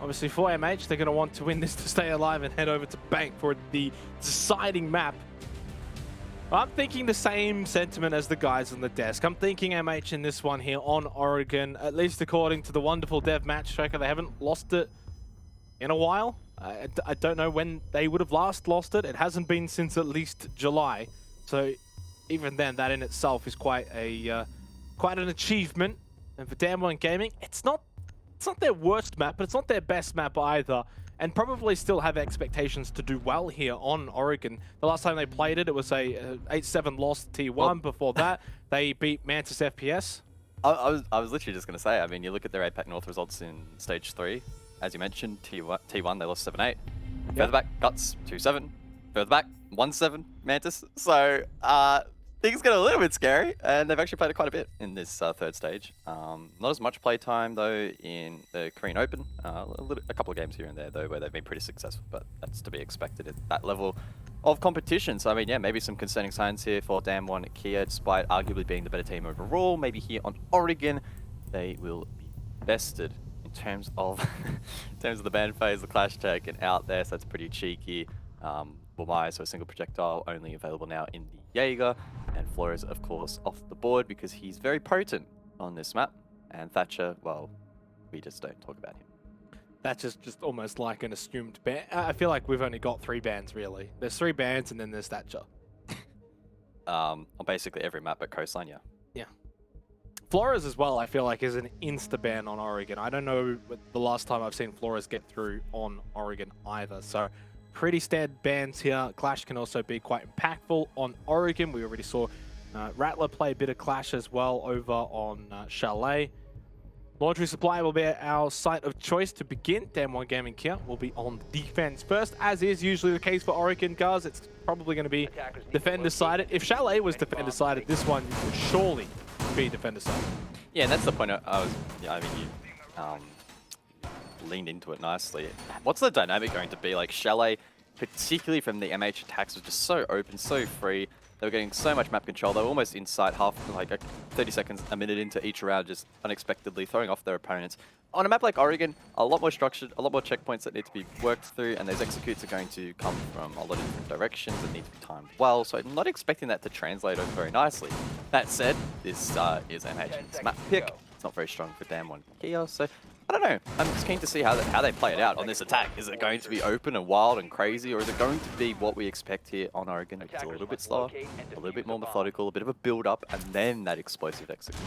Obviously for MH, they're going to want to win this to stay alive and head over to Bank for the deciding map. I'm thinking the same sentiment as the guys on the desk. I'm thinking MH in this one here on Oregon, at least according to the wonderful dev match tracker. They haven't lost it in a while. I don't know when they would have last lost it. It hasn't been since at least July. So even then, that in itself is quite an achievement. And for DAMWON Gaming, it's not their worst map, but it's not their best map either. And probably still have expectations to do well here on Oregon. The last time they played it, it was a 8-7 loss to T1. Well, before that, they beat Mantis FPS. I was literally just going to say, I mean, you look at their APAC North results in Stage 3. As you mentioned, T1 they lost 7-8. Further back, Guts 2-7. Further back, 1-7 Mantis. So things get a little bit scary, and they've actually played it quite a bit in this third stage. Not as much play time though in the Korean Open. A couple of games here and there though where they've been pretty successful, but that's to be expected at that level of competition. So I mean, yeah, maybe some concerning signs here for DAMWON and Kia, despite arguably being the better team overall. Maybe here on Oregon, they will be bested in terms of the ban phase, the clash tech, and out there. So that's pretty cheeky. Wumai, so a single projectile only available now in the Jaeger, and Flores of course off the board because he's very potent on this map, and Thatcher, well, we just don't talk about him. Thatcher's just almost like an assumed ban. I feel like we've only got 3 bans really. There's 3 bans and then there's Thatcher. On basically every map but Coastline, yeah. Yeah. Flores as well, I feel like, is an insta-ban on Oregon. I don't know the last time I've seen Flores get through on Oregon either, so pretty standard bans here. Clash can also be quite impactful on Oregon. We already saw Rattler play a bit of Clash as well over on Chalet. Laundry Supply will be our site of choice to begin. DAMWON Gaming Kia will be on defense first, as is usually the case for Oregon guys. It's probably going to be defender-sided. If Chalet was defender-sided, this one would surely be defender-sided. Yeah, and that's the point I was... Yeah, I mean, you leaned into it nicely. What's the dynamic going to be? Like, Chalet, particularly from the MH attacks, was just so open, so free. They were getting so much map control. They were almost inside like 30 seconds, a minute into each round, just unexpectedly throwing off their opponents. On a map like Oregon, a lot more structured, a lot more checkpoints that need to be worked through, and those executes are going to come from a lot of different directions and need to be timed well. So I'm not expecting that to translate over very nicely. That said, this is MH's map pick. It's not very strong for DAMWON Kia, so I don't know. I'm just keen to see how they play it out on this attack. Is it going to be open and wild and crazy, or is it going to be what we expect here on Oregon? It's a little bit slower, a little bit more methodical, a bit of a build-up, and then that explosive execution.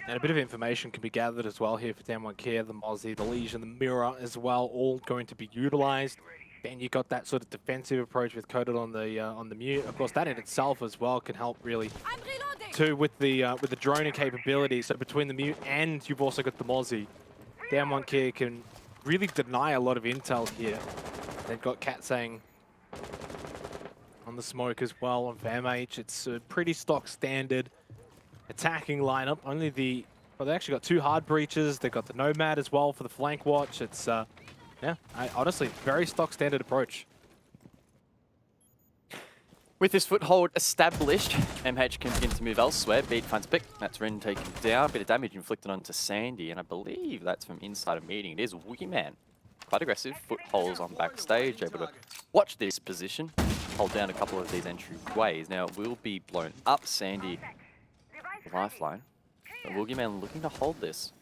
And a bit of information can be gathered as well here for DAMWON Kia, the Mozzie, the Legion, the Mirror as well, all going to be utilized. Then you got that sort of defensive approach with Coded on the mute. Of course, that in itself as well can help really too with the droning capability. So between the mute and you've also got the Mozzie, DAMWON Kia can really deny a lot of intel here. They've got Cat saying on the smoke as well on MH. It's a pretty stock standard attacking lineup. Only they actually got 2 hard breaches. They've got the Nomad as well for the flank watch. It's yeah, honestly, very stock standard approach. With this foothold established, MH can begin to move elsewhere. Beat finds pick. That's Rin taken down. Bit of damage inflicted onto Sandy, and I believe that's from inside a meeting. It is Woogieman. Quite aggressive. Footholds on backstage, able to watch this position, hold down a couple of these entryways. Now it will be blown up. Sandy, the lifeline. The Woogieman looking to hold this.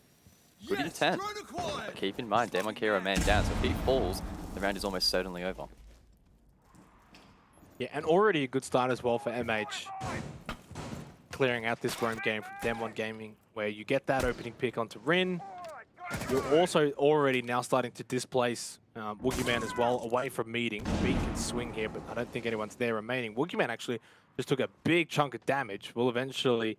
Good intent. But keep in mind, DAMWON Kia are a man down, so if he falls, the round is almost certainly over. Yeah, and already a good start as well for MH. Clearing out this roam game from DAMWON Gaming, where you get that opening pick onto Rin. You're also already now starting to displace Woogieman as well away from meeting. Beat can swing here, but I don't think anyone's there remaining. Woogieman actually just took a big chunk of damage. Will eventually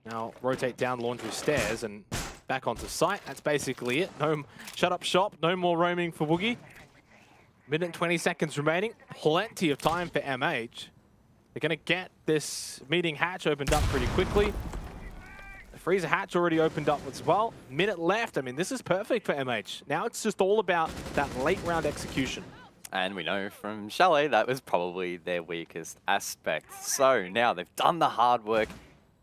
now rotate down Laundry Stairs and back onto site. That's basically it. No, shut up shop. No more roaming for Woogie. Minute and 20 seconds remaining. Plenty of time for MH. They're going to get this meeting hatch opened up pretty quickly. The freezer hatch already opened up as well. Minute left. I mean, this is perfect for MH. Now it's just all about that late round execution. And we know from Chalet that was probably their weakest aspect. So now they've done the hard work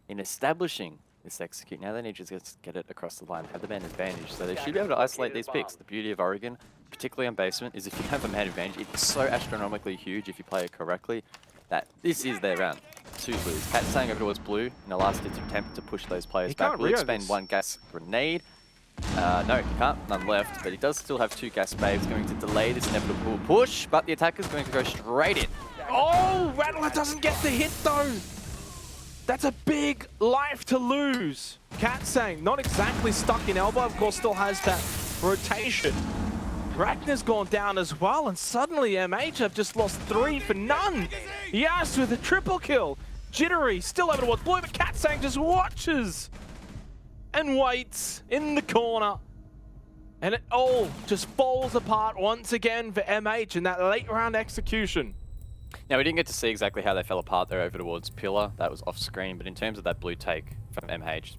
in establishing this execute. Now they need to just get it across the line, have the man advantage, so they should be able to isolate these picks. The beauty of Oregon, particularly on basement, is if you have a man advantage, it's so astronomically huge if you play it correctly, that this is their round to lose. Cat saying over towards blue in the last attempt to push those players back. Will expend one gas grenade. No, he can't, none left, but he does still have 2 gas babes, going to delay this inevitable push, but the attacker's going to go straight in. Oh, Rattler doesn't get the hit though. That's a big life to lose. Cat saying not exactly stuck in elbow, of course still has that rotation. Ragnar's gone down as well, and suddenly MH have just lost 3 for none. Yas with a triple kill. Jittery still over towards blue, but Cat saying just watches and waits in the corner. And it all just falls apart once again for MH in that late round execution. Now, we didn't get to see exactly how they fell apart there over towards Pillar. That was off screen, but in terms of that blue take from MH,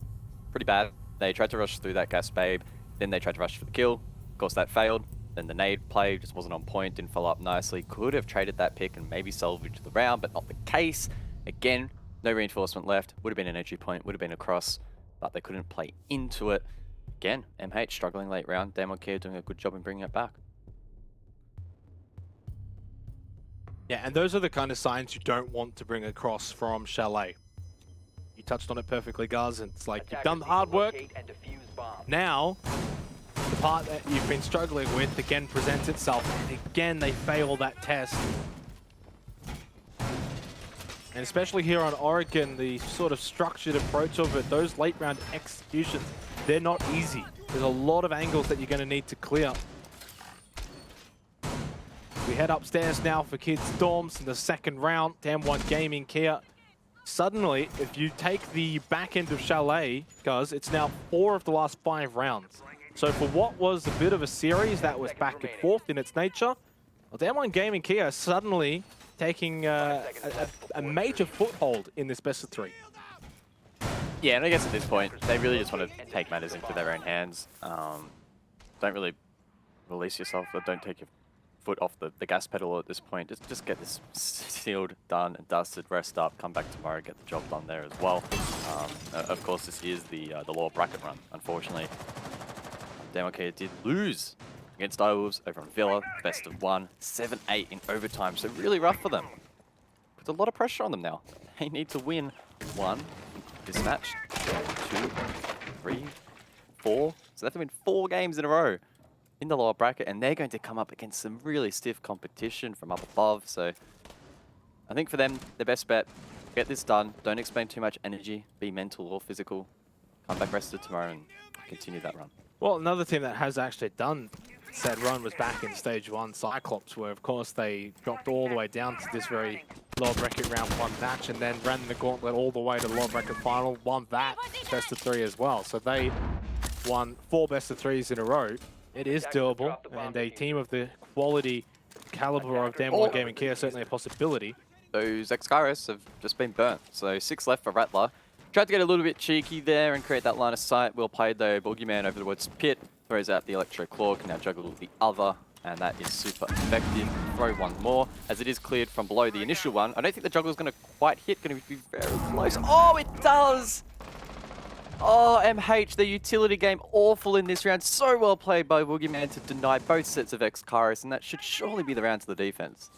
pretty bad. They tried to rush through that gas babe, then they tried to rush for the kill. Of course, that failed. Then the nade play just wasn't on point, didn't follow up nicely. Could have traded that pick and maybe salvaged the round, but not the case. Again, no reinforcement left. Would have been an entry point, would have been a cross, but they couldn't play into it. Again, MH struggling late round. DAMWON doing a good job in bringing it back. Yeah, and those are the kind of signs you don't want to bring across from Chalet. You touched on it perfectly, Guz. It's like you've done the hard work. Now, the part that you've been struggling with again presents itself. And again, they fail that test. And especially here on Oregon, the sort of structured approach of it, those late round executions, they're not easy. There's a lot of angles that you're going to need to clear. We head upstairs now for Kids Dorms in the second round. DAMWON Gaming Kia. Suddenly, if you take the back end of Chalet, guys, it's now 4 of the last 5 rounds. So for what was a bit of a series that was back and forth in its nature, well, DAMWON Gaming Kia suddenly taking a major foothold in this best of 3. Yeah, and I guess at this point, they really just want to take matters into their own hands. Don't really release yourself, or don't take your foot off the gas pedal at this point. Just get this sealed, done, and dusted, rest up, come back tomorrow, get the job done there as well. Of course, this is the lower bracket run, unfortunately. DAMWON did lose against Direwolves over on Villa, best of 1, 7-8 in overtime, so really rough for them. Puts a lot of pressure on them now. They need to win 1 this match, 2, 3, 4. So they have to win 4 games in a row in the lower bracket, and they're going to come up against some really stiff competition from up above. So I think for them, the best bet, get this done, don't expend too much energy, be mental or physical, come back rested tomorrow and continue that run. Well, another team that has actually done said run was back in stage 1, Cyclops, where of course they dropped all the way down to this very lower bracket round 1 match and then ran the gauntlet all the way to the lower bracket final, won that best of 3 as well. So they won 4 best of 3s in a row. It is doable, and a team of the quality caliber of DAMWON Gaming Kia is certainly a possibility. Those X-Kairos have just been burnt, so 6 left for Rattler. Tried to get a little bit cheeky there and create that line of sight. Well played though. Boogeyman over towards Pit. Throws out the Electro Claw, can now juggle the other, and that is super effective. Throw one more, as it is cleared from below the initial one. I don't think the juggle is going to quite hit, going to be very close. Oh, it does! Oh, MH, the utility game, awful in this round. So well played by Boogeyman to deny both sets of X-Kairos, and that should surely be the round to the defense.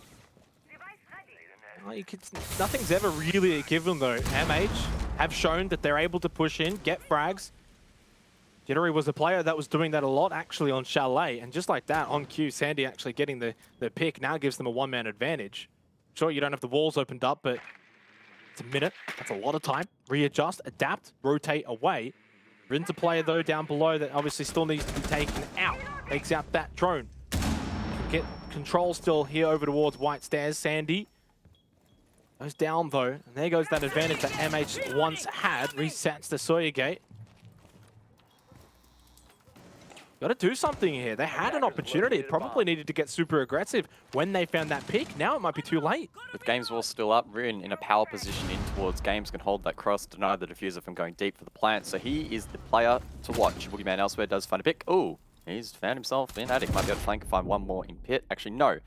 Well, nothing's ever really a given though. MH have shown that they're able to push in, get frags. Jittery was a player that was doing that a lot actually on Chalet, and just like that, on cue, Sandy actually getting the pick now gives them a 1-man advantage. Sure, you don't have the walls opened up, but it's a minute. That's a lot of time. Readjust, adapt, rotate away. Rin's a player though down below that obviously still needs to be taken out. Takes out that drone. Get control still here over towards White Stairs. Sandy goes down though, and there goes that advantage that MH once had. Resets the Sawyer Gate. Got to do something here. They had an opportunity. It probably needed to get super aggressive when they found that pick. Now it might be too late. With Games Wall still up, Rin in a power position in towards Games can hold that cross, deny the diffuser from going deep for the plant. So he is the player to watch. Boogeyman elsewhere does find a pick. Oh, he's found himself in Attic. Might be able to flank and find one more in Pit. Actually, no.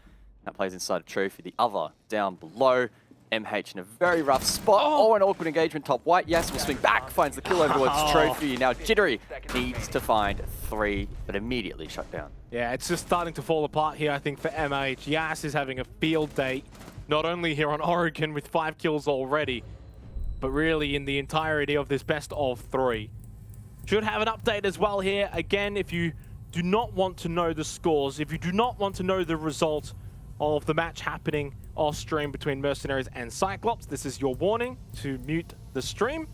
That plays inside a Trophy. The other down below. MH in a very rough spot. Oh, an awkward engagement top white. Yes, will swing back, finds the kill over towards Trophy. Now Jittery needs to find 3, but immediately shut down. Yeah, it's just starting to fall apart here, I think, for MH. Yas is having a field day, not only here on Oregon with 5 kills already, but really in the entirety of this best of 3. Should have an update as well here. Again, if you do not want to know the scores, if you do not want to know the result of the match happening off stream between Mercenaries and Cyclops, this is your warning to mute the stream.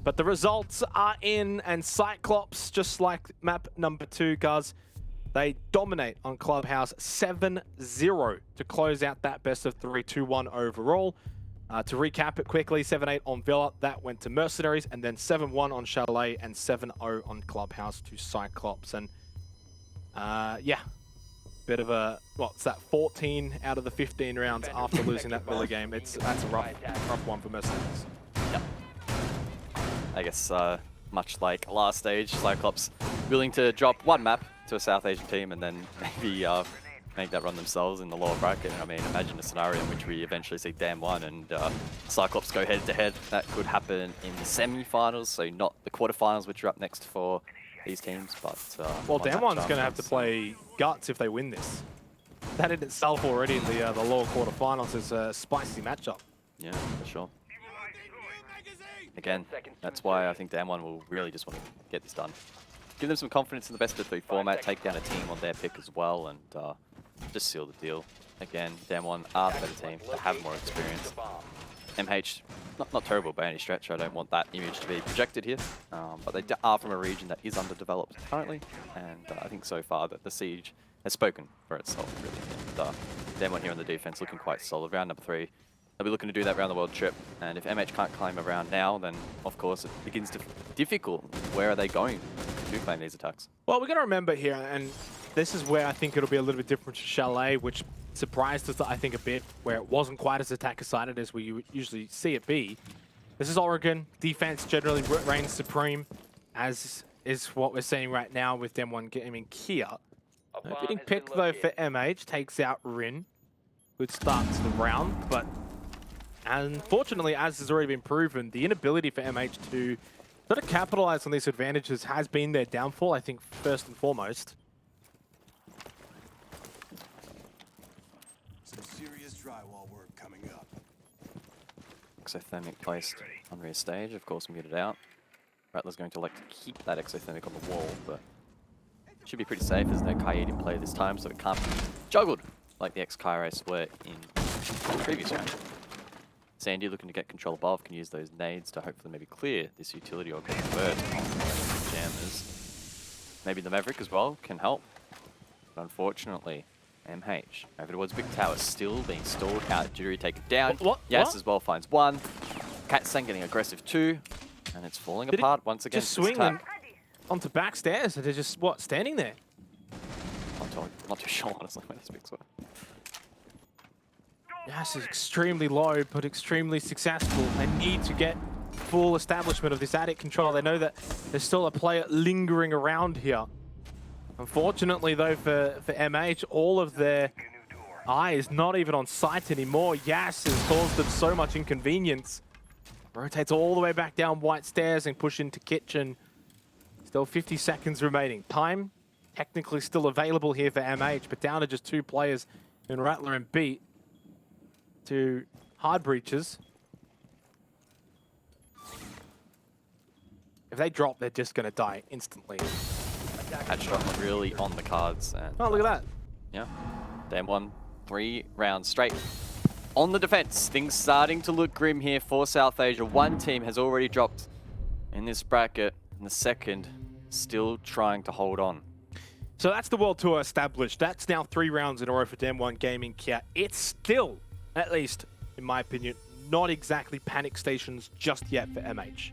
But the results are in, and Cyclops, just like map number 2, guys, they dominate on Clubhouse 7-0 to close out that best of 3, 2-1 overall. To recap it quickly, 7-8 on Villa, that went to Mercenaries, and then 7-1 on Chalet, and 7-0 on Clubhouse to Cyclops. And yeah, bit of a, what's that, 14 out of the 15 rounds after losing that Villa game. That's a rough one for Mercenaries. Yep. I guess much like last stage, Cyclops willing to drop one map to a South Asian team and then maybe make that run themselves in the lower bracket. I mean, imagine a scenario in which we eventually see DAMWON and Cyclops go head-to-head. That could happen in the semi-finals, so not the quarterfinals, which are up next for these teams. But well, DAMWON's going to have to play Guts if they win this. That in itself already in the lower quarterfinals is a spicy matchup. Yeah, for sure. Again, that's why I think DAMWON will really just want to get this done. Give them some confidence in the best of 3 format, take down a team on their pick as well, and just seal the deal. Again, DAMWON are the better team, they have more experience. MH, not terrible by any stretch, I don't want that image to be projected here, but they are from a region that is underdeveloped currently, and I think so far that the Siege has spoken for itself, really. And DAMWON here on the defense looking quite solid. Round number 3, they'll be looking to do that around the world trip, and if MH can't climb around now, then of course it begins to be difficult. Where are they going to claim these attacks? Well, we're going to remember here, and this is where I think it'll be a little bit different to Chalet, which surprised us, I think, a bit, where it wasn't quite as attacker-sided as we usually see it be. This is Oregon. Defense generally reigns supreme, as is what we're seeing right now with DAMWON Gaming Kia. Opening pick, though, for MH takes out Rin. Good start to the round, but unfortunately, as has already been proven, the inability for MH to sort of capitalize on these advantages has been their downfall, I think, first and foremost. Some serious drywall work coming up. Exothermic placed on rear stage, of course muted out. Rattler's going to like to keep that exothermic on the wall, but should be pretty safe. There's no Kaid in play this time, so it can't be juggled like the ex-Kyrace were in the previous round. Sandy looking to get control above, can use those nades to hopefully maybe clear this utility or get convert on jammers. Maybe the Maverick as well can help. But unfortunately, MH over towards Big Tower, still being stalled out. Jittery take it down. What? Yes, What? as well finds 1. Katsang getting aggressive too. And it's falling apart once again. Just swinging onto backstairs. They're just, what, standing there? Not too sure, honestly, where this picks were. Yes, is extremely low, but extremely successful. They need to get full establishment of this attic control. They know that there's still a player lingering around here. Unfortunately, though, for MH, all of their eyes not even on site anymore. Yas has caused them so much inconvenience. Rotates all the way back down White Stairs and push into Kitchen. Still 50 seconds remaining. Time technically still available here for MH, but down to just 2 players in Rattler and Beat. 2 hard breaches. If they drop, they're just going to die instantly. Headshot really on the cards. And, oh, look at that. Yeah. DAMWON 3 rounds straight. On the defense, things starting to look grim here for South Asia. One team has already dropped in this bracket, and the second still trying to hold on. So that's the World Tour established. That's now 3 rounds in a row for DAMWON Gaming Kia. It's still, at least in my opinion, not exactly panic stations just yet for MH.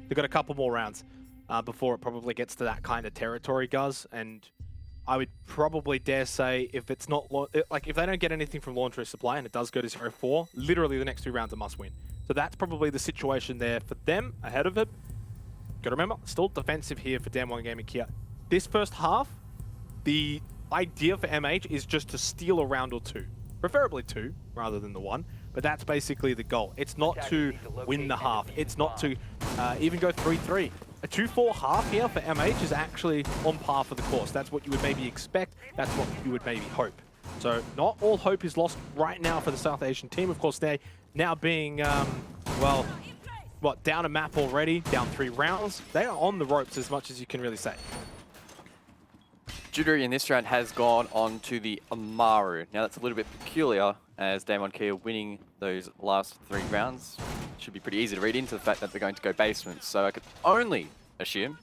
They've got a couple more rounds before it probably gets to that kind of territory, guys. And I would probably dare say if it's not, like if they don't get anything from launch resupply and it does go to 0-4, literally the next 2 rounds are must win. So that's probably the situation there for them ahead of it. Gotta remember, still defensive here for DAMWON Gaming Kia. This first half, the idea for MH is just to steal a round or 2, preferably 2 rather than the 1. But that's basically the goal. It's not to win the half. It's not to even go 3-3. A 2-4 half here for MH is actually on par for the course. That's what you would maybe expect. That's what you would maybe hope. So not all hope is lost right now for the South Asian team. Of course, they now being, well, what, down a map already, down 3 rounds. They are on the ropes as much as you can really say. Jittery in this round has gone on to the Amaru. Now that's a little bit peculiar, as DAMWON Kia winning those last 3 rounds should be pretty easy to read into the fact that they're going to go basement. So I could only assume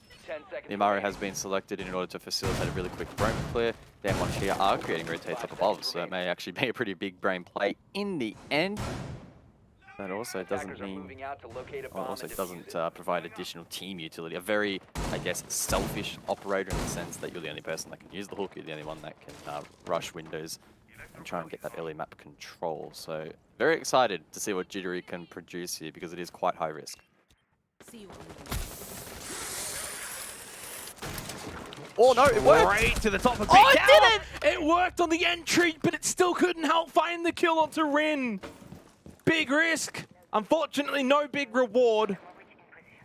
the Amaru has been selected in order to facilitate a really quick brain clear. DAMWON Kia are creating rotates up above, so it may actually be a pretty big brain play in the end. That also doesn't mean, also doesn't provide additional team utility. A very, I guess, selfish operator in the sense that you're the only person that can use the hook, you're the only one that can rush windows and try and get that early map control. So very excited to see what Jittery can produce here because it is quite high risk. Oh no, it worked! Right to the top of Big Oh, it Tower. did it! It worked on the entry, but it still couldn't help find the kill onto Rin. Big risk. Unfortunately, no big reward.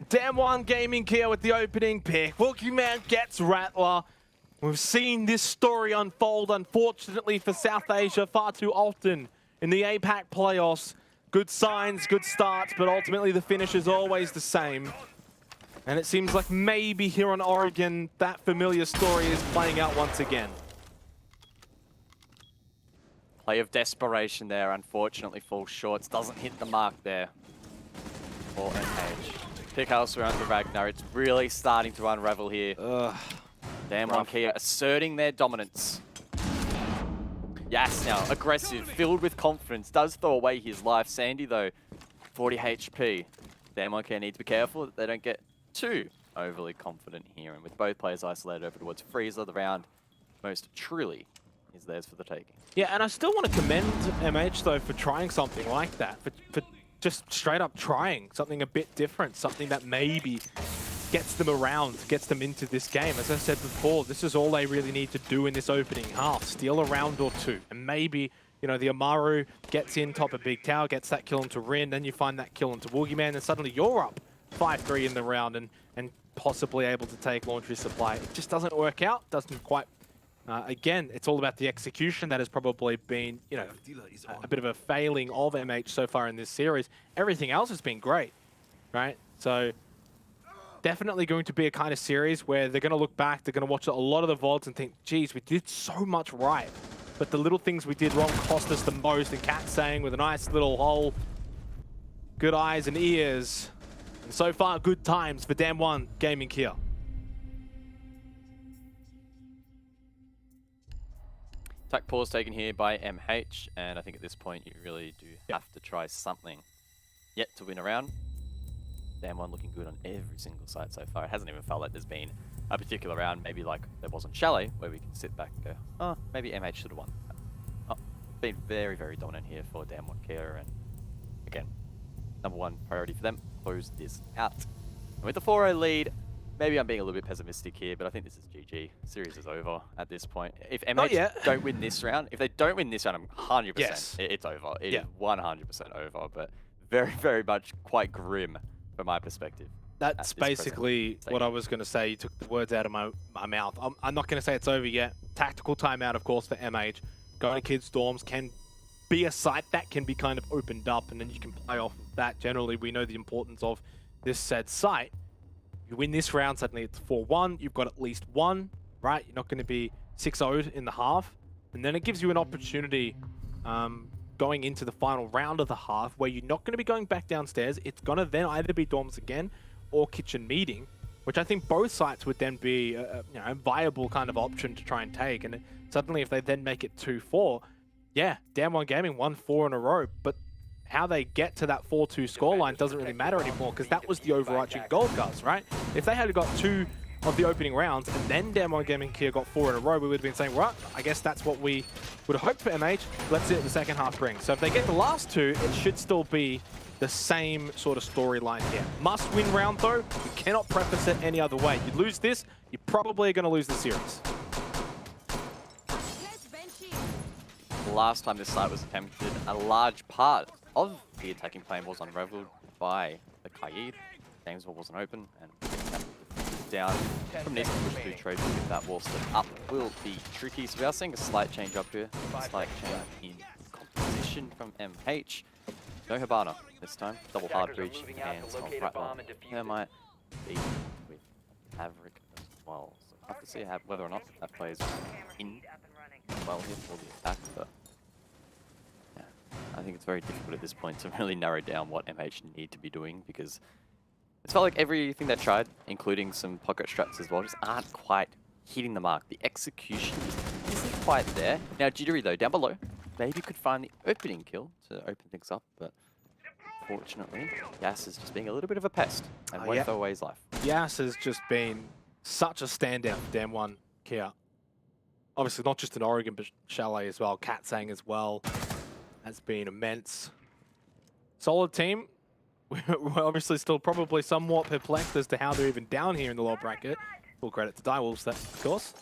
DAMWON Gaming Kia with the opening pick. Boogeyman gets Rattler. We've seen this story unfold, unfortunately, for South Asia far too often in the APAC playoffs. Good signs, good starts, but ultimately the finish is always the same. And it seems like maybe here on Oregon, that familiar story is playing out once again. Play of desperation there, unfortunately falls short. Doesn't hit the mark there for NH. Pick house around the Ragnar. It's really starting to unravel here. DAMWON Kia asserting their dominance. Yes, now aggressive, filled with confidence. Does throw away his life. Sandy though, 40 HP. DAMWON Kia need to be careful that they don't get too overly confident here. And with both players isolated over towards Freezer, the round most truly is theirs for the taking. Yeah, and I still want to commend MH though for trying something like that, for just straight up trying something a bit different, something that maybe gets them around, gets them into this game. As I said before, this is all they really need to do in this opening half, steal a round or 2. And maybe, you know, the Amaru gets in top of Big Tower, gets that kill into Rin, then you find that kill into Boogeyman, and suddenly you're up 5-3 in the round and possibly able to take Laundry Supply. It just doesn't work out, doesn't quite... again, it's all about the execution that has probably been, you know, a bit of a failing of MH so far in this series. Everything else has been great, right? So definitely going to be a kind of series where they're going to look back, they're going to watch a lot of the VODs and think, geez, we did so much right, but the little things we did wrong cost us the most. And Kat saying with a nice little hole, good eyes and ears. And so far, good times for DAMWON Gaming Kia. Attack pause taken here by MH, and I think at this point you really do have to try something yet to win a round. DAMWON looking good on every single site so far. It hasn't even felt like there's been a particular round, maybe like there was on Chalet, where we can sit back and go, oh, maybe MH should have won. Oh, been very, very dominant here for DAMWON Kia, and again, #1 priority for them, close this out. And with the 4-0 lead, maybe I'm being a little bit pessimistic here, but I think this is GG. Series is over at this point. If MH don't win this round, if they don't win this round, I'm 100%. Yes. It's over. It is 100% over, but very, very much quite grim from my perspective. That's basically what I was going to say. You took the words out of my mouth. I'm not going to say it's over yet. Tactical timeout, of course, for MH. Going to Kids Dorms can be a site that can be kind of opened up, and then you can play off that. Generally, we know the importance of this said site. You win this round, suddenly it's 4-1. You've got at least 1, right? You're not going to be 6-0'd in the half. And then it gives you an opportunity going into the final round of the half where you're not going to be going back downstairs. It's going to then either be Dorms again or Kitchen Meeting, which I think both sites would then be a viable kind of option to try and take. And suddenly if they then make it 2-4, yeah, DAMWON Gaming won 4 in a row, but how they get to that 4-2 scoreline doesn't really matter anymore, because that was the overarching goal, guys, right? If they had got 2 of the opening rounds and then DAMWON Gaming Kia got 4 in a row, we would have been saying, well, I guess that's what we would have hoped for MH. Let's see what the second half brings. So if they get the last 2, it should still be the same sort of storyline here. Must win round though. You cannot preface it any other way. You lose this, you're probably going to lose the series. last time this site was attempted, a large part of the attacking plan was unraveled by the Kaid. DAMWON wasn't open, and down from needs to push through trade to get that wall step up will be tricky. So we are seeing a slight change up here, a slight change in composition from MH. No Hibana this time, double hard breach in the hands of Rattler. There might be with Maverick as well. So we'll have to see whether or not that plays in well here for the attack, but yeah, I think it's very difficult at this point to really narrow down what MH need to be doing, because it's felt like everything they've tried, including some pocket strats as well, just aren't quite hitting the mark. The execution isn't quite there. Now Jittery though, down below, maybe could find the opening kill to open things up, but fortunately, Yas is just being a little bit of a pest and won't throw away his life. Yas has just been such a standout for DAMWON here. Obviously not just in Oregon, but Chalet as well. Katsang as well has been immense. Solid team. We're obviously still probably somewhat perplexed as to how they're even down here in the lower bracket. Full credit to DAMWON, of course.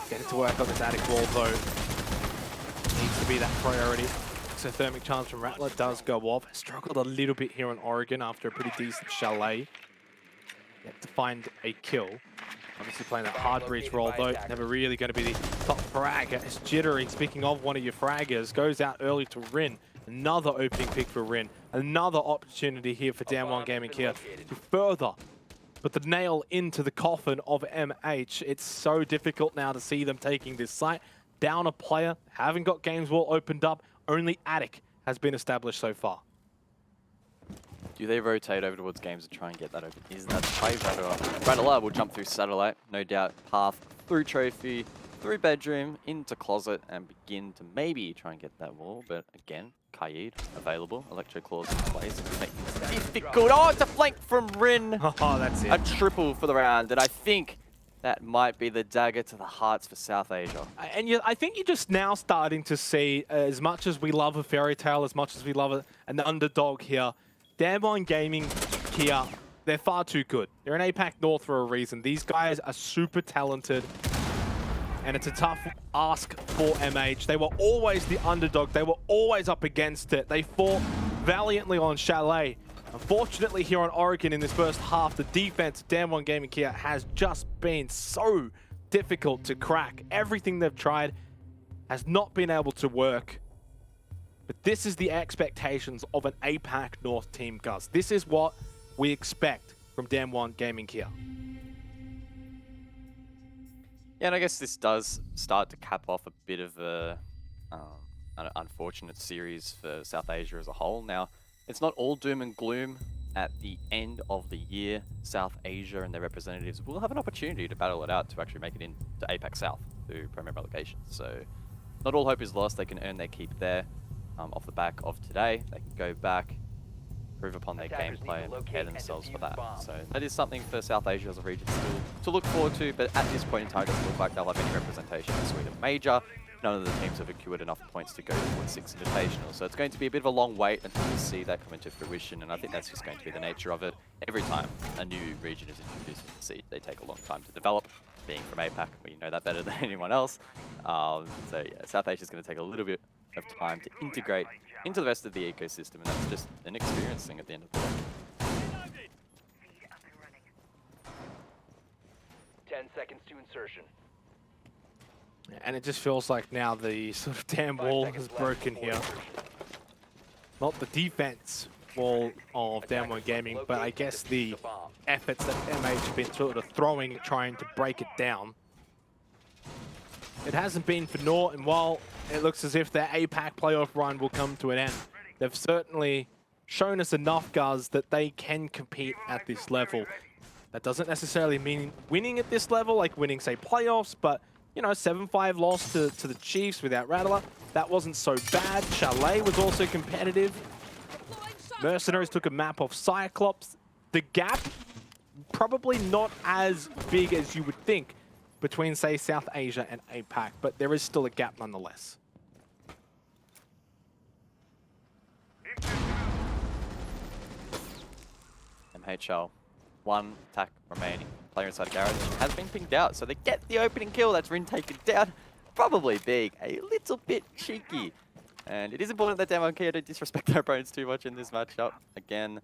Getting to work on this attic wall though needs to be that priority. So thermic charge from Rattler does go off. Struggled a little bit here on Oregon after a pretty decent Chalet. Yet to find a kill. Obviously playing that hard breach role though, never really going to be the top fragger. As Jittery, speaking of one of your fraggers, goes out early to Rin. Another opening pick for Rin. Another opportunity here for DAMWON Gaming here to further put the nail into the coffin of MH. It's so difficult now to see them taking this site. Down a player, haven't got games wall opened up, only attic has been established so far. Do they rotate over towards games and try and get that open? Is that the play? Rattler will jump through satellite, no doubt, path through trophy, through bedroom, into closet, and begin to maybe try and get that wall. But again, Kaid available, Electro Claws in place, and make things difficult. Oh, it's a flank from Rin. Oh, that's it. A triple for the round, and I think that might be the dagger to the hearts for South Asia. And I think you're just now starting to see, as much as we love a fairy tale, as much as we love an underdog here, DAMWON Gaming here, they're far too good. They're in APAC North for a reason. These guys are super talented, and it's a tough ask for MH. They were always the underdog. They were always up against it. They fought valiantly on Chalet. Unfortunately, here on Oregon in this first half, the defense of DAMWON Gaming here has just been so difficult to crack. Everything they've tried has not been able to work. But this is the expectations of an APAC North team, Gus. This is what we expect from DAMWON Gaming here. Yeah, and I guess this does start to cap off a bit of an unfortunate series for South Asia as a whole. Now, it's not all doom and gloom. At the end of the year, South Asia and their representatives will have an opportunity to battle it out to actually make it into APAC South through Premier relegation. So, not all hope is lost. They can earn their keep there. Off the back of today, they can go back, improve upon their gameplay, and prepare themselves for that. So that is something for South Asia as a region still to look forward to, but at this point in time, it doesn't look like they'll have any representation in Sweden Major. None of the teams have accrued enough points to go towards 6 Invitational, so it's going to be a bit of a long wait until we see that come into fruition, and I think that's just going to be the nature of it. Every time a new region is introduced in the seed, they take a long time to develop. Being from APAC, we know that better than anyone else. So yeah, South Asia is going to take a little bit of time to integrate into the rest of the ecosystem, and that's just an experience thing at the end of the day. 10 seconds to insertion. And it just feels like now the sort of damn wall has broken here. Not the defense wall of DAMWON Gaming, but I guess the efforts that MH have been sort of throwing, trying to break it down. It hasn't been for naught, and while it looks as if their APAC playoff run will come to an end, they've certainly shown us enough, guys, that they can compete at this level. That doesn't necessarily mean winning at this level, like winning, say, playoffs, but, you know, 7-5 loss to the Chiefs without Rattler. That wasn't so bad. Chalet was also competitive. Mercenaries took a map off Cyclops. The gap, probably not as big as you would think between, say, South Asia and APAC, but there is still a gap nonetheless. MHL, 1 attack remaining. Player inside garage has been pinged out, so they get the opening kill. That's Rin taken down. probably being a little bit cheeky. And it is important that DAMWON don't disrespect their opponents too much in this matchup. Again,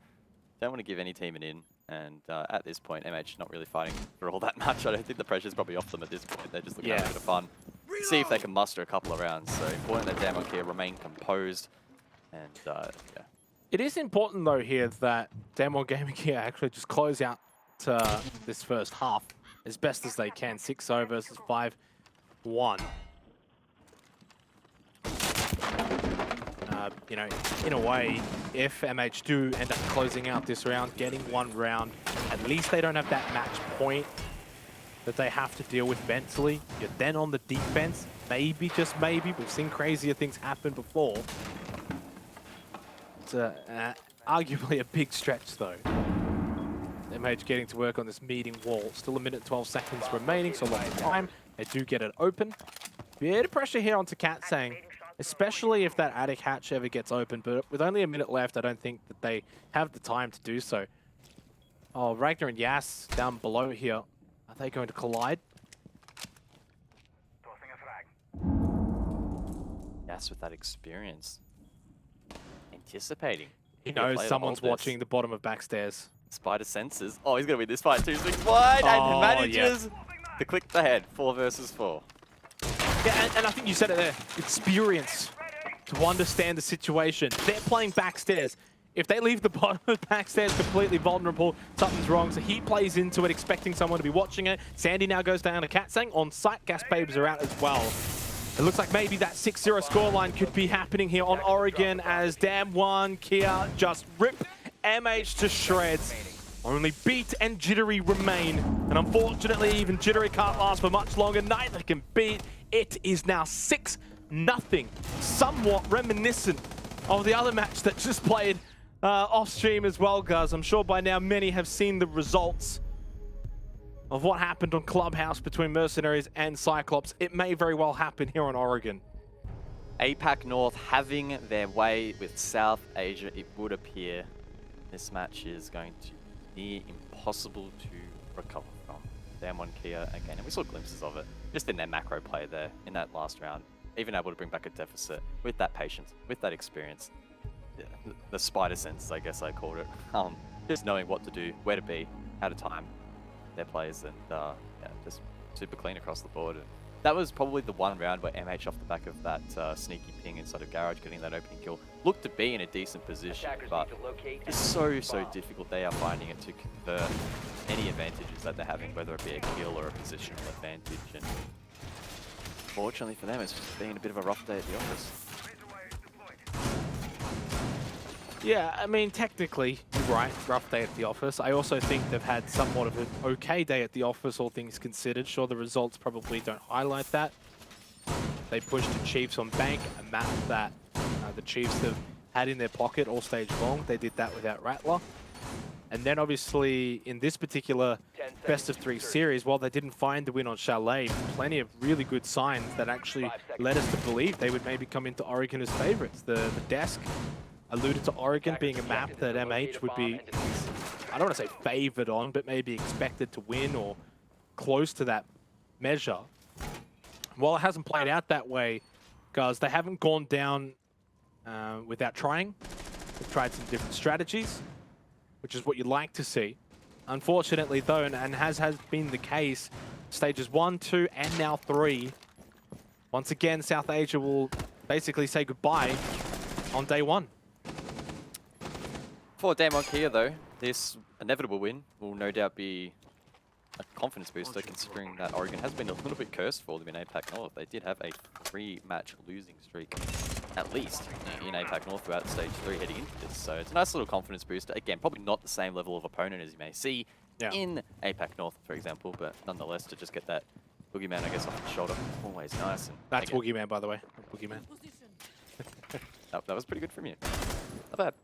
don't want to give any team an in. And at this point, MH not really fighting for all that much. I don't think the pressure's probably off them at this point. They're just looking at a bit of fun. See if they can muster a couple of rounds. So important that DAMWON remain composed. And yeah. It is important though here that DAMWON Gaming here actually just close out this first half as best as they can. 6-0 versus 5-1. You know, in a way, if MH do end up closing out this round, getting one round, at least they don't have that match point that they have to deal with mentally. You're then on the defense. Maybe, just maybe, we've seen crazier things happen before. It's arguably a big stretch though. MH getting to work on this meeting wall. Still 1 minute and 12 seconds remaining, so a lot of time. They do get it open. Bit of pressure here onto Katsang, especially if that attic hatch ever gets open. But with only 1 minute left, I don't think that they have the time to do so. Oh, Ragnar and Yas down below here. Are they going to collide? Yas with that experience. Anticipating. He knows someone's watching the bottom of backstairs. Spider senses. Oh, he's going to win this fight. 2 swings wide and manages to click the head. 4 versus 4. Yeah, and I think you said it there. Experience to understand the situation. They're playing backstairs. If they leave the bottom of backstairs completely vulnerable, something's wrong. So he plays into it, expecting someone to be watching it. Sandy now goes down to Katsang. On site, Gas Babes are out as well. It looks like maybe that 6-0 scoreline could be happening here on Oregon as DAMWON, Kia just rip MH to shreds. Only Beat and Jittery remain. And unfortunately, even Jittery can't last for much longer. Neither can Beat. It is now 6-0. Somewhat reminiscent of the other match that just played off stream as well, guys. I'm sure by now many have seen the results of what happened on Clubhouse between Mercenaries and Cyclops. It may very well happen here on Oregon. APAC North having their way with South Asia, it would appear. This match is going to be near impossible to recover from. DAMWON Kia again, and we saw glimpses of it just in their macro play there in that last round. Even able to bring back a deficit with that patience, with that experience. Yeah, the spider sense, I guess I called it. Just knowing what to do, where to be, how to time their plays, and yeah, just super clean across the board. And that was probably the one round where MH off the back of that sneaky ping inside of Garage, getting that opening kill, looked to be in a decent position, but it's so difficult. They are finding it to convert any advantages that they're having, whether it be a kill or a positional advantage. And fortunately for them, it's just been a bit of a rough day at the office. Yeah, I mean, technically, you're right, rough day at the office. I also think they've had somewhat of an okay day at the office, all things considered. Sure, the results probably don't highlight that. They pushed the Chiefs on Bank, a map that the Chiefs have had in their pocket all stage long. They did that without Rattler. And then obviously, in this particular best of 3 series, while they didn't find the win on Chalet, plenty of really good signs that actually led us to believe they would maybe come into Oregon as favorites. The desk alluded to Oregon being a map that MH would be, I don't want to say favored on, but maybe expected to win or close to that measure. While it hasn't played out that way, guys, they haven't gone down without trying. They've tried some different strategies, which is what you'd like to see. Unfortunately, though, and has been the case, stages 1, 2, and now 3, once again, South Asia will basically say goodbye on day 1. For DAMWON Kia, though, this inevitable win will no doubt be a confidence booster, considering that Oregon has been a little bit cursed for them in APAC North. They did have a 3-match losing streak, at least, in APAC North throughout stage 3 heading into this. So it's a nice little confidence booster. Again, probably not the same level of opponent as you may see in APAC North, for example, but nonetheless, to just get that Boogeyman, I guess, off the shoulder, always nice. And That's Boogeyman, by the way. Boogeyman. that was pretty good from you. Not bad.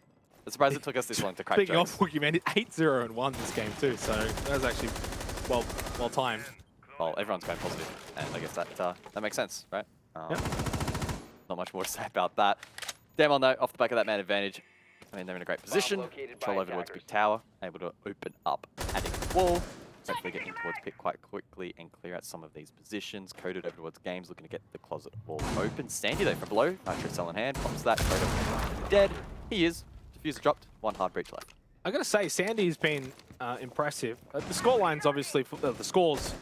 I'm surprised it took us this long to crack Speaking jokes. of Boogeyman, 8-0 and 1 this game too, so that was actually well timed. Well, everyone's going positive, and I guess that makes sense, right? Yep. Not much more to say about that. DAMWON, though, off the back of that man advantage, I mean, they're in a great position. Control over towards Big Tower, able to open up, adding the wall. hopefully get in towards pick quite quickly and clear out some of these positions. Coded over towards games, looking to get the closet wall open. Sandy though from below, Nitro cell in hand, pops that. Coded dead. He is. Diffuser dropped. One hard breach left. I gotta say, Sandy's been impressive. The scorelines, obviously, the scores,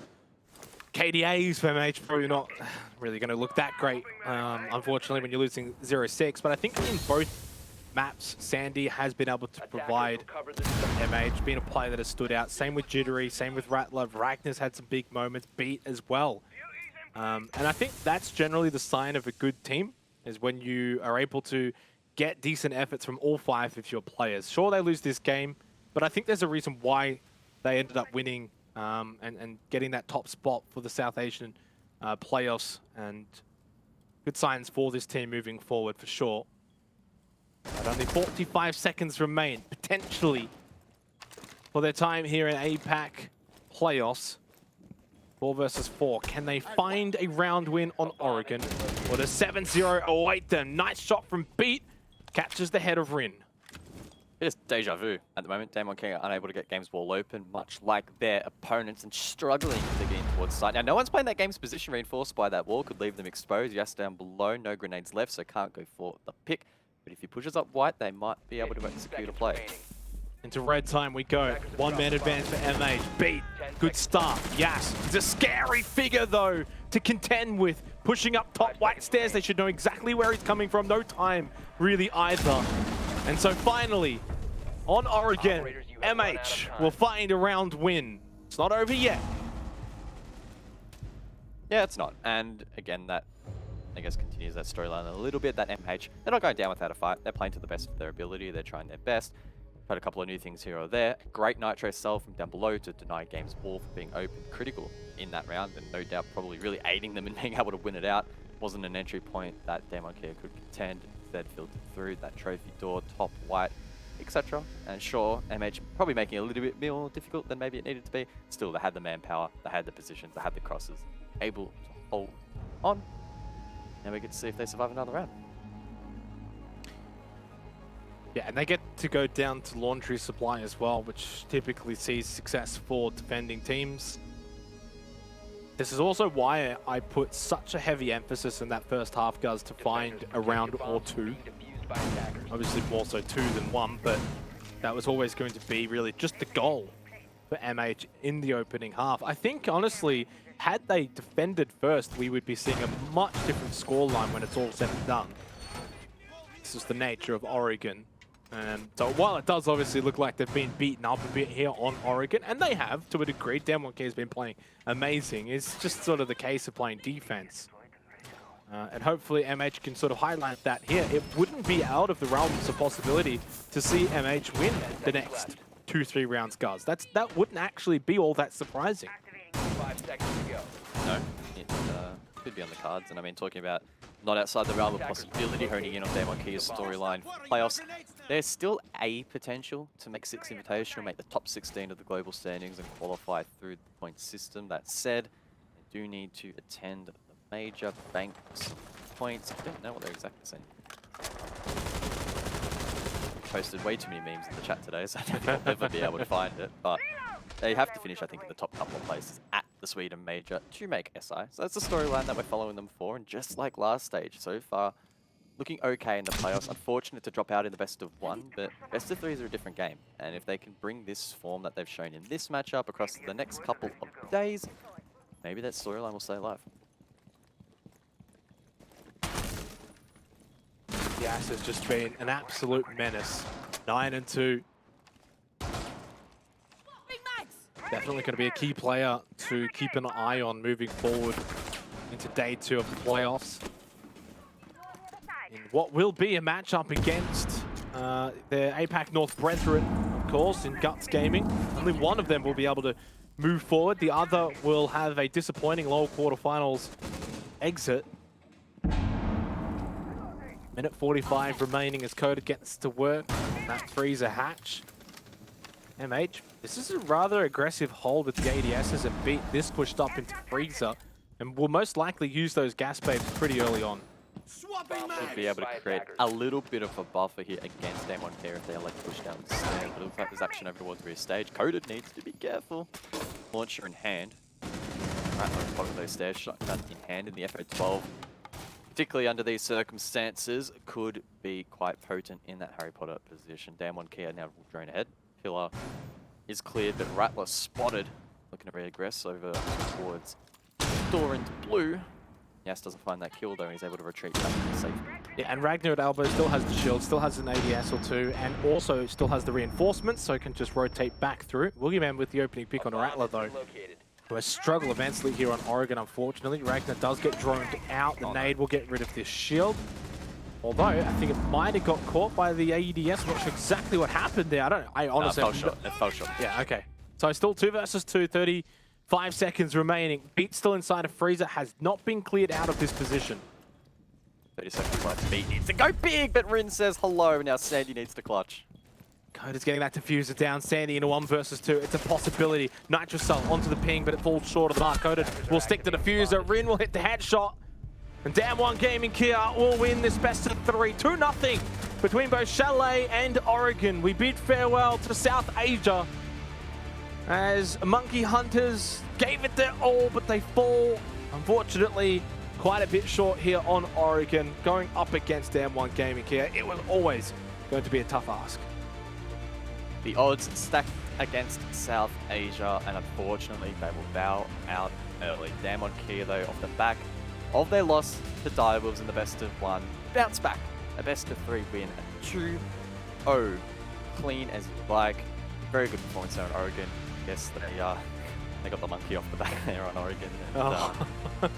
KDAs for MH probably not really going to look that great, unfortunately, when you're losing 0-6. But I think in both maps, Sandy has been able to provide MH, being a player that has stood out. Same with Jittery, same with Rattler. Ragna's had some big moments, Beat as well. And I think that's generally the sign of a good team, is when you are able to get decent efforts from all 5 of your players. Sure, they lose this game, but I think there's a reason why they ended up winning and getting that top spot for the South Asian playoffs, and good signs for this team moving forward for sure. But only 45 seconds remain, potentially, for their time here in APAC playoffs. 4 versus 4. Can they find a round win on Oregon? Or does 7-0 await them? Nice shot from Beat. Captures the head of Rin. It is deja vu at the moment. DAMWON King are unable to get games wall open, much like their opponents, and struggling to get in towards site. Now, no one's playing that game's position reinforced by that wall. Could leave them exposed. Yes, down below. No grenades left, so can't go for the pick. But if he pushes up white, they might be able to execute a play. Into red time we go. 1-man advance for MH. Beat. Good start. Yes. It's a scary figure, though, to contend with. Pushing up top white stairs. They should know exactly where he's coming from. No time, really, either. And so finally, on Oregon, MH will find a round win. It's not over yet. Yeah, it's not. And again, that, I guess, continues that storyline a little bit. That MH, they're not going down without a fight. They're playing to the best of their ability. They're trying their best. Had a couple of new things here or there. Great Nitro cell from down below to deny games wall for being open. Critical in that round, and no doubt probably really aiding them in being able to win it out. Wasn't an entry point that DAMWON could contend. Instead filtered through that trophy door, top white, etc. And sure, MH probably making it a little bit more difficult than maybe it needed to be. Still, they had the manpower, they had the positions, they had the crosses, able to hold on. And we get to see if they survive another round. Yeah, and they get to go down to laundry supply as well, which typically sees success for defending teams. This is also why I put such a heavy emphasis in that first half, guys, to find a round or 2. Obviously more so 2 than 1, but that was always going to be really just the goal for MH in the opening half. I think, honestly, had they defended first, we would be seeing a much different scoreline when it's all said and done. This is the nature of Oregon. So while it does obviously look like they've been beaten up a bit here on Oregon, and they have to a degree, DAMWON has been playing amazing. It's just sort of the case of playing defense. And hopefully MH can sort of highlight that here. It wouldn't be out of the realms of possibility to see MH win the next 2-3 rounds, guys. That wouldn't actually be all that surprising. 5 seconds to go. No, it could be on the cards. And I mean, talking about not outside the realm of possibility, honing in on DAMWON King's storyline playoffs, there's still a potential to make 6 Invitational, make the top 16 of the global standings and qualify through the point system. That said, they do need to attend the major banks points. I don't know what they're exactly saying. Posted way too many memes in the chat today, so I don't think I'll ever be able to find it. But they have to finish, I think, in the top couple of places at the Sweden Major to make SI. So that's the storyline that we're following them for. And just like last stage, so far, looking okay in the playoffs. Unfortunate to drop out in the best of 1, but best of 3s are a different game. And if they can bring this form that they've shown in this matchup across the next couple of days, maybe that storyline will stay alive. Yas has just been an absolute menace. 9-2. Definitely going to be a key player to keep an eye on moving forward into day 2 of the playoffs. In what will be a matchup against their APAC North brethren, of course, in Guts Gaming. Only one of them will be able to move forward. The other will have a disappointing lower quarterfinals exit. Minute 45 remaining as Coded gets to work on that freezer hatch. MH, this is a rather aggressive hold with the ADSs and Beat this pushed up into freezer, and will most likely use those gas babes pretty early on. Swapping Should mag. be able to create a little bit of a buffer here against DAMWON here if they elect to push down the stairs. But it looks like there's action over towards rear stage. Coded needs to be careful. Launcher in hand. Right on the top of those stairs. Shotgun in hand in the FO12. Particularly under these circumstances, could be quite potent in that Harry Potter position. DAMWON Kia now drone ahead. Pillar is cleared, but Rattler spotted. Looking to regress over towards door into blue. Yas doesn't find that kill though, and he's able to retreat back to safety. Yeah, and Ragnar at elbow still has the shield, still has an ADS or two, and also still has the reinforcements, so can just rotate back through. Boogeyman with the opening pick on Rattler though. Who has struggled immensely here on Oregon, unfortunately. Ragnar does get droned out. The nade will get rid of this shield. Although, I think it might have got caught by the AEDS. I'm not sure exactly what happened there. I honestly... It fell short. Yeah, okay. So still 2 versus 2, 35 seconds remaining. Beat still inside of Freezer, has not been cleared out of this position. 30 seconds left. Beat needs to go big, but Rin says hello. Now Sandy needs to clutch. Coda's getting that diffuser down. Sandy in a 1 versus 2. It's a possibility. Nitrocell onto the ping, but it falls short of the mark. Coda will stick to the diffuser. Rin will hit the headshot. And DAMWON Gaming Kia will win this best of 3. 2-0 between both Chalet and Oregon. We bid farewell to South Asia as Monkey Hunters gave it their all, but they fall, unfortunately, quite a bit short here on Oregon, going up against DAMWON Gaming Kia. It was always going to be a tough ask. The odds stacked against South Asia, and unfortunately they will bow out early. DAMWON Kia though, off the back of their loss to Direwolves in the best of 1, bounce back, a best of 3 win, a 2-0, clean as you like. Very good performance there on Oregon. Yes, they got the monkey off the back there on Oregon. And,